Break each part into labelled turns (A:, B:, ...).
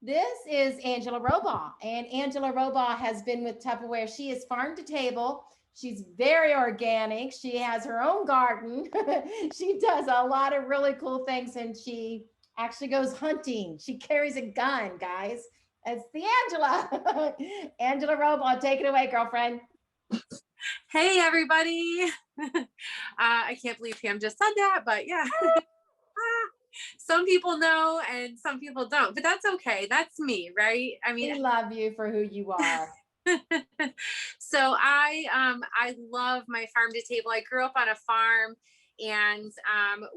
A: This is Angela Rohrbaugh, and Angela Rohrbaugh has been with Tupperware. She is farm to table. She's very organic. She has her own garden. She does a lot of really cool things, and she actually goes hunting. She carries a gun, guys. It's the Angela. Angela Rohrbaugh, take it away, girlfriend.
B: Hey, everybody. I can't believe Pam just said that, but yeah. Some people know and some people don't, but that's okay. That's me, right? I mean,
A: We love you for who you are.
B: so I love my farm to table. I grew up on a farm and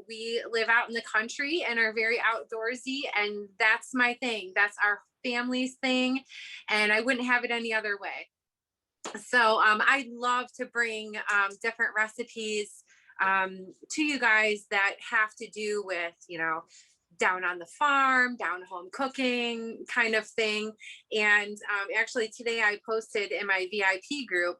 B: we live out in the country and are very outdoorsy, and that's my thing. That's our family's thing, and I wouldn't have it any other way. So I love to bring different recipes to you guys that have to do with, down on the farm, down home cooking kind of thing. And actually today I posted in my VIP group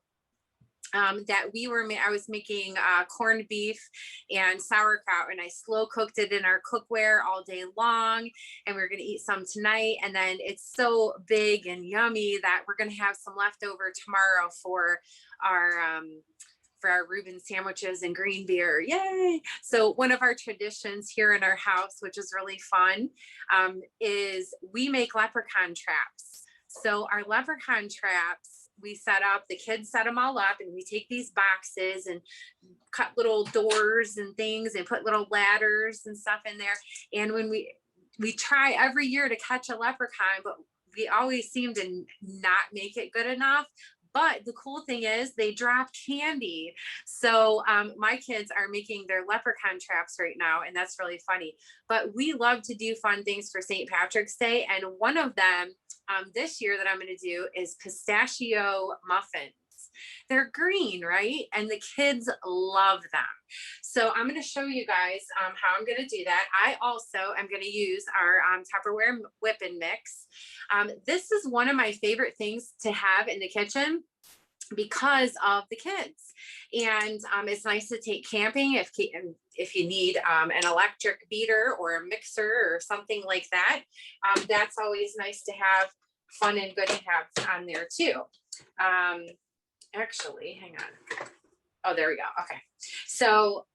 B: that I was making corned beef and sauerkraut, and I slow cooked it in our cookware all day long. And we're going to eat some tonight. And then it's so big and yummy that we're going to have some leftover tomorrow our, for our Reuben sandwiches and green beer. Yay. So one of our traditions here in our house, which is really fun, is we make leprechaun traps. So our leprechaun traps, we set up, the kids set them all up, and we take these boxes and cut little doors and things and put little ladders and stuff in there. And when we try every year to catch a leprechaun, but we always seem to not make it good enough. But the cool thing is they drop candy. So my kids are making their leprechaun traps right now, and that's really funny. But we love to do fun things for St. Patrick's Day. And one of them this year that I'm going to do is pistachio muffins. They're green, right? And the kids love them. So I'm going to show you guys how I'm going to do that. I also am going to use our Tupperware whip and mix. This is one of my favorite things to have in the kitchen because of the kids. And it's nice to take camping if you need an electric beater or a mixer or something like that. That's always nice to have, fun and good to have on there too. Actually, hang on. Oh, there we go. Okay. So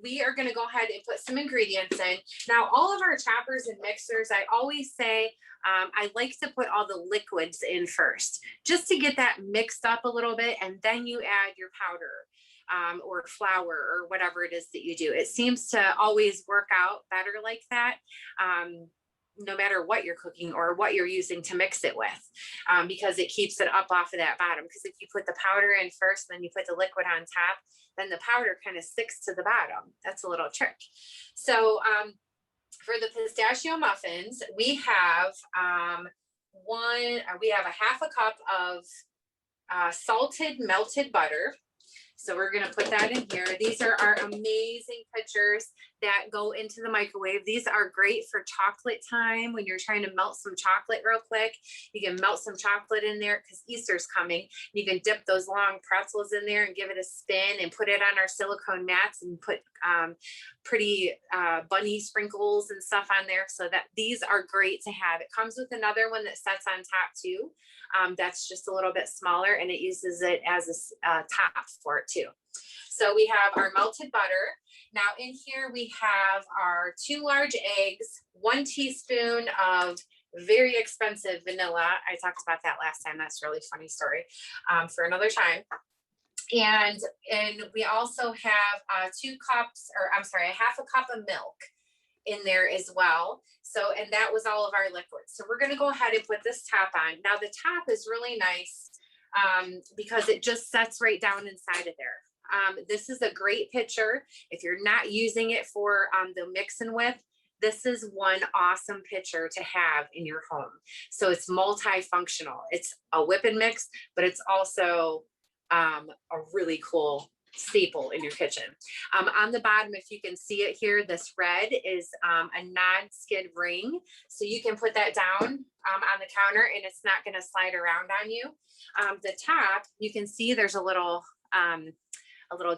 B: we are going to go ahead and put some ingredients in. Now, all of our choppers and mixers, I always say I like to put all the liquids in first, just to get that mixed up a little bit, and then you add your powder or flour or whatever it is that you do. It seems to always work out better like that. No matter what you're cooking or what you're using to mix it with, because it keeps it up off of that bottom. Because if you put the powder in first, then you put the liquid on top, then the powder kind of sticks to the bottom. That's a little trick. So for the pistachio muffins, we have we have a half a cup of salted melted butter. So we're going to put that in here. These are our amazing pitchers that go into the microwave. These are great for chocolate time when you're trying to melt some chocolate real quick. You can melt some chocolate in there because Easter's coming. You can dip those long pretzels in there and give it a spin and put it on our silicone mats and put pretty bunny sprinkles and stuff on there. So that these are great to have. It comes with another one that sets on top too. That's just a little bit smaller, and it uses it as a top for it too. So we have our melted butter. Now in here we have our 2 large eggs, 1 teaspoon of very expensive vanilla. I talked about that last time. That's a really funny story for another time. And we also have 2 cups, or I'm sorry, a half a cup of milk in there as well. So, and that was all of our liquids. So we're going to go ahead and put this top on. Now the top is really nice because it just sets right down inside of there. This is a great pitcher. If you're not using it for the mixing with, this is one awesome pitcher to have in your home. So it's multifunctional. It's a whip and mix, but it's also a really cool staple in your kitchen. On the bottom, if you can see it here, this red is a non-skid ring. So you can put that down on the counter and it's not going to slide around on you. The top, you can see there's a little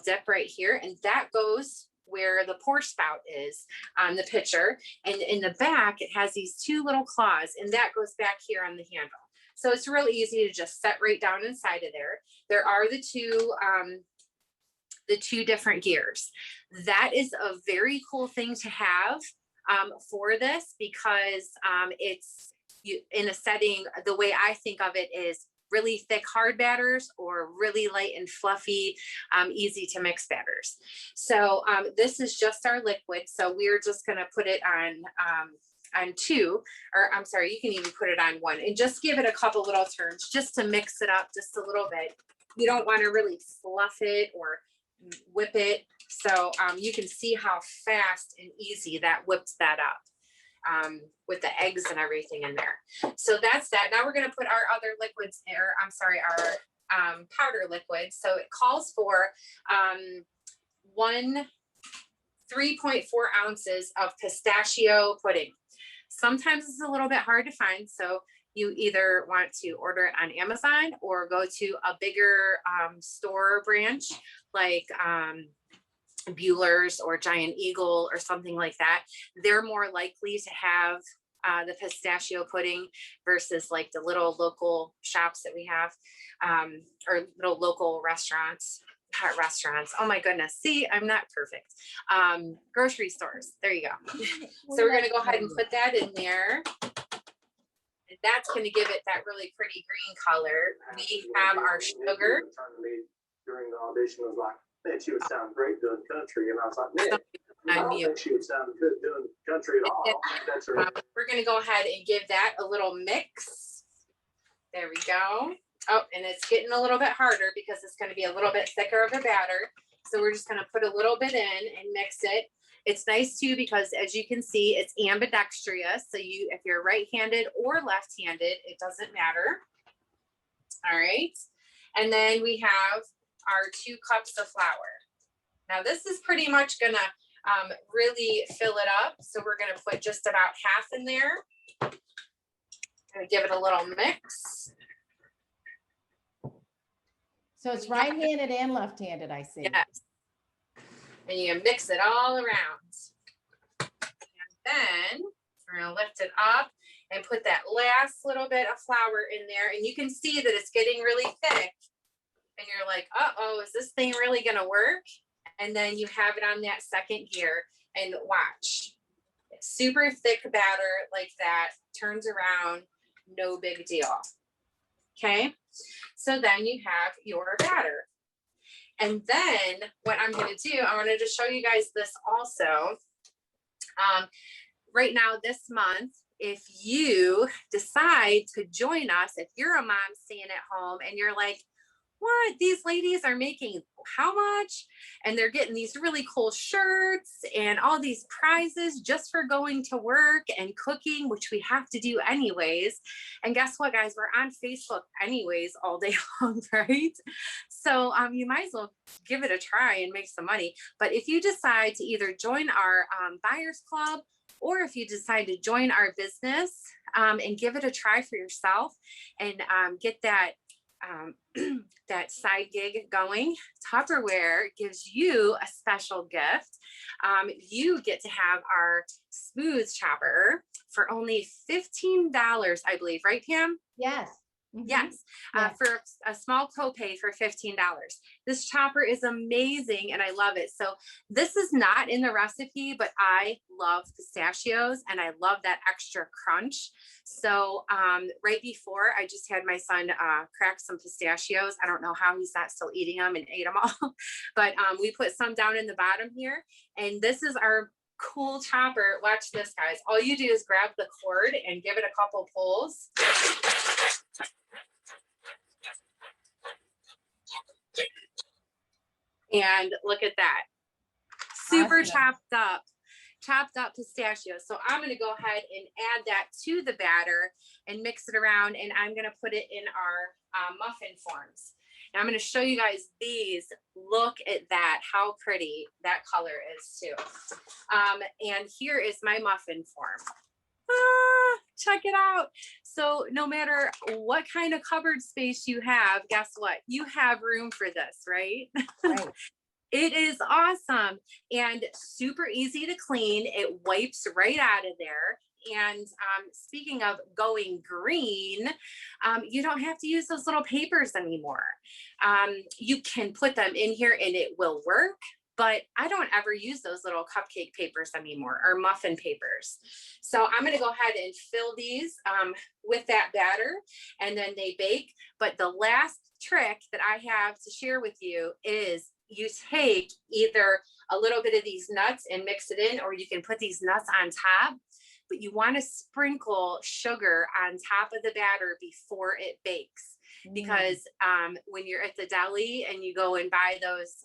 B: dip right here, and that goes where the pour spout is on the pitcher. And in the back, it has these two little claws, and that goes back here on the handle. So it's real easy to just set right down inside of there. There are the two different gears. That is a very cool thing to have for this, because it's in a setting, the way I think of it is really thick hard batters or really light and fluffy, easy to mix batters. So this is just our liquid. So we're just gonna put it on two, or I'm sorry, you can even put it on one, and just give it a couple little turns just to mix it up just a little bit. You don't want to really fluff it or whip it. So you can see how fast and easy that whips that up with the eggs and everything in there. So that's that. Now we're going to put our other liquids, or I'm sorry, our powder liquid. So it calls for 3.4 ounces of pistachio pudding. Sometimes it's a little bit hard to find, so you either want to order it on Amazon or go to a bigger store branch like Bueller's or Giant Eagle or something like that. They're more likely to have the pistachio pudding versus like the little local shops that we have, or little local restaurants. Not restaurants. Oh my goodness. See, I'm not perfect. Grocery stores. There you go. So we're going to go ahead and put that in there. And that's going to give it that really pretty green color. We have our sugar.
C: During the audition was like, man, she would sound great doing country. And I was like, man, I don't think she would sound good doing country at all. That's right.
B: We're going to go ahead and give that a little mix. There we go. Oh, and it's getting a little bit harder because it's going to be a little bit thicker of a batter. So we're just going to put a little bit in and mix it. It's nice too, because as you can see, it's ambidextrous. So if you're right-handed or left-handed, it doesn't matter. All right. And then we have our 2 cups of flour. Now this is pretty much going to really fill it up. So we're going to put just about half in there. Going to give it a little mix.
A: So it's right-handed and left-handed, I see.
B: Yes. And you can mix it all around. And then we're going to lift it up and put that last little bit of flour in there. And you can see that it's getting really thick. And you're like, uh-oh, is this thing really going to work? And then you have it on that second gear and watch. It's super thick batter like that. Turns around, no big deal. Okay. So then you have your batter. And then what I'm going to do, I wanted to show you guys this also. Right now, this month, if you decide to join us, if you're a mom staying at home and you're like, what? These ladies are making how much? And they're getting these really cool shirts and all these prizes just for going to work and cooking, which we have to do anyways. And guess what, guys? We're on Facebook anyways all day long, right? So you might as well give it a try and make some money. But if you decide to either join our buyers club, or if you decide to join our business and give it a try for yourself and get that that side gig going, Tupperware gives you a special gift. You get to have our smooth chopper for only $15, I believe, right, Pam?
A: Yes. Mm-hmm.
B: Yes, for a small copay for $15. This chopper is amazing and I love it. So this is not in the recipe, but I love pistachios and I love that extra crunch. So right before, I just had my son crack some pistachios. I don't know how he's not still eating them and ate them all, but we put some down in the bottom here. And this is our cool chopper. Watch this, guys. All you do is grab the cord and give it a couple pulls. And look at that. Super
A: awesome.
B: chopped up pistachios. So I'm going to go ahead and add that to the batter and mix it around. And I'm going to put it in our muffin forms. And I'm going to show you guys these. Look at that, how pretty that color is too. And here is my muffin form. Check it out. So no matter what kind of cupboard space you have, guess what? You have room for this, right?
A: Right.
B: It is awesome and super easy to clean. It wipes right out of there. And speaking of going green, you don't have to use those little papers anymore. You can put them in here and it will work, but I don't ever use those little cupcake papers anymore or muffin papers. So I'm going to go ahead and fill these with that batter and then they bake. But the last trick that I have to share with you is you take either a little bit of these nuts and mix it in, or you can put these nuts on top, but you want to sprinkle sugar on top of the batter before it bakes. Because when you're at the deli and you go and buy those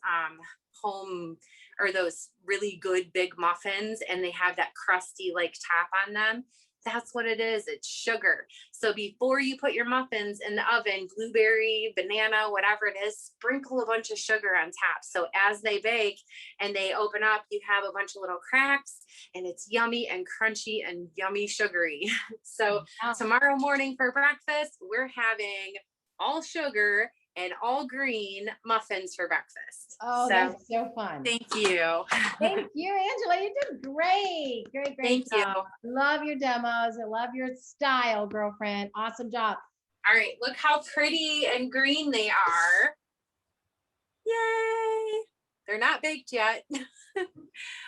B: home or those really good big muffins and they have that crusty like top on them, that's what it is. It's sugar. So before you put your muffins in the oven, blueberry, banana, whatever it is, sprinkle a bunch of sugar on top. So as they bake and they open up, you have a bunch of little cracks and it's yummy and crunchy and yummy sugary. So tomorrow morning for breakfast, we're having all sugar and all green muffins for breakfast.
A: Oh, so, that's so fun.
B: Thank you.
A: Thank you, Angela. You did great. Great
B: Thank
A: job. You. Love your demos. I love your style, girlfriend. Awesome job.
B: All right, look how pretty and green they are. Yay. They're not baked yet,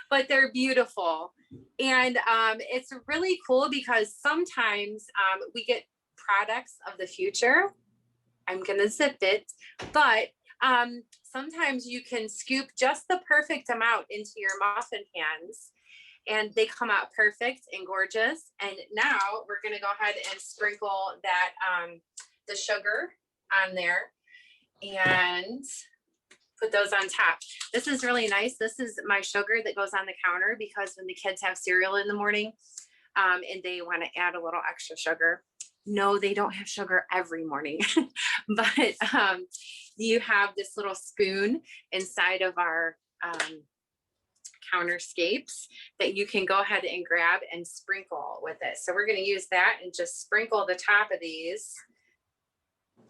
B: but they're beautiful. And it's really cool because sometimes we get products of the future. I'm going to zip it, but sometimes you can scoop just the perfect amount into your muffin pans and they come out perfect and gorgeous. And now we're going to go ahead and sprinkle that, the sugar on there and put those on top. This is really nice. This is my sugar that goes on the counter because when the kids have cereal in the morning and they want to add a little extra sugar. No, they don't have sugar every morning, but you have this little spoon inside of our counterscapes that you can go ahead and grab and sprinkle with it. So we're going to use that and just sprinkle the top of these.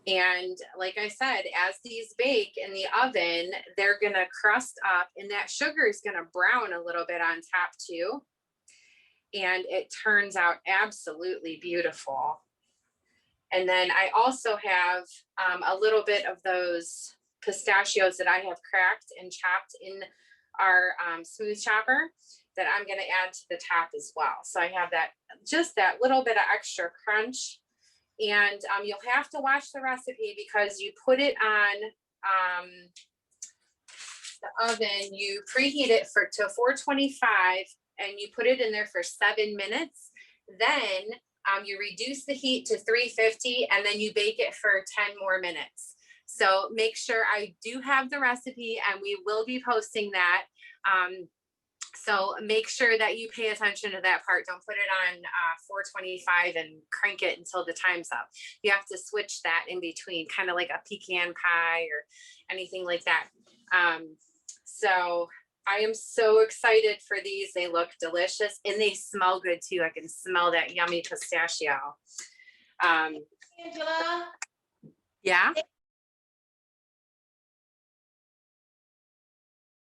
B: And like I said, as these bake in the oven, they're going to crust up and that sugar is going to brown a little bit on top too. And it turns out absolutely beautiful. And then I also have a little bit of those pistachios that I have cracked and chopped in our smooth chopper that I'm going to add to the top as well. So I have that, just that little bit of extra crunch. And you'll have to watch the recipe because you put it on the oven, you preheat it to 425 and you put it in there for 7 minutes. Then you reduce the heat to 350 and then you bake it for 10 more minutes. So make sure I do have the recipe and we will be posting that. So make sure that you pay attention to that part. Don't put it on 425 and crank it until the time's up. You have to switch that in between, kind of like a pecan pie or anything like that. So I am so excited for these. They look delicious and they smell good too. I can smell that yummy pistachio.
A: Angela.
B: Yeah.
A: Thank